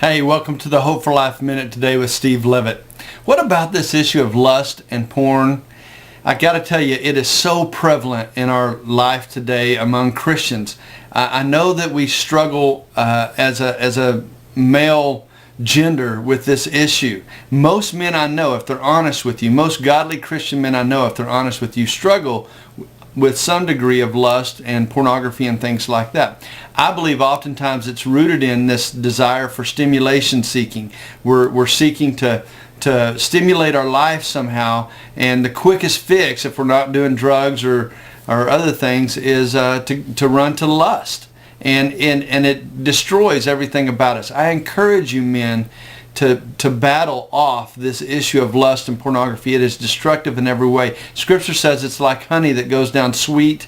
Hey, welcome to the Hope for Life Minute today with Steve Levitt. What about this issue of lust and porn? I got to tell you, it is so prevalent in our life today among Christians. I know that we struggle as a male gender with this issue. Most men I know, if they're honest with you, most godly Christian men I know, if they're honest with you, struggle with some degree of lust and pornography and things like that. I believe oftentimes it's rooted in this desire for stimulation seeking. We're seeking to stimulate our life somehow, and the quickest fix, if we're not doing drugs or other things, is to run to lust. And it destroys everything about us. I encourage you men to battle off this issue of lust and pornography. It is destructive in every way. Scripture says it's like honey that goes down sweet,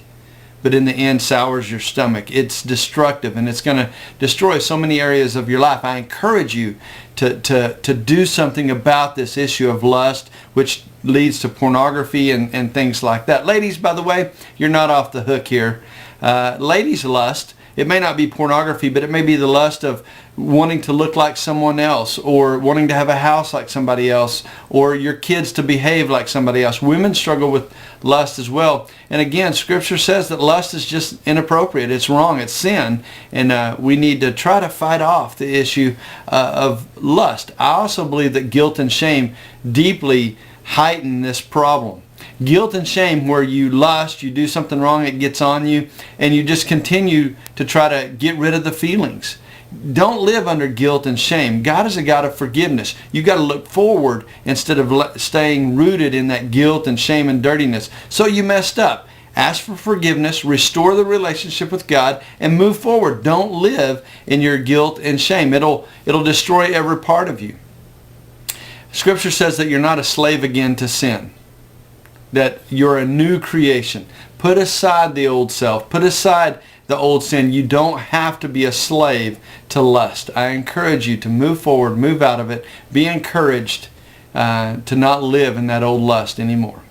but in the end sours your stomach. It's destructive, and it's going to destroy so many areas of your life. I encourage you to do something about this issue of lust, which leads to pornography and things like that. Ladies, by the way, you're not off the hook here. Ladies' lust, it may not be pornography, but it may be the lust of wanting to look like someone else, or wanting to have a house like somebody else, or your kids to behave like somebody else. Women struggle with lust as well. And again, Scripture says that lust is just inappropriate. It's wrong. It's sin. And we need to try to fight off the issue of lust. I also believe that guilt and shame deeply heighten this problem. Guilt and shame, where you lust, you do something wrong, it gets on you, and you just continue to try to get rid of the feelings. Don't live under guilt and shame. God is a God of forgiveness. You've got to look forward instead of staying rooted in that guilt and shame and dirtiness. So you messed up. Ask for forgiveness, restore the relationship with God, and move forward. Don't live in your guilt and shame. It'll destroy every part of you. Scripture says that you're not a slave again to sin, that you're a new creation. Put aside the old self. Put aside the old sin. You don't have to be a slave to lust. I encourage you to move forward, move out of it. Be encouraged to not live in that old lust anymore.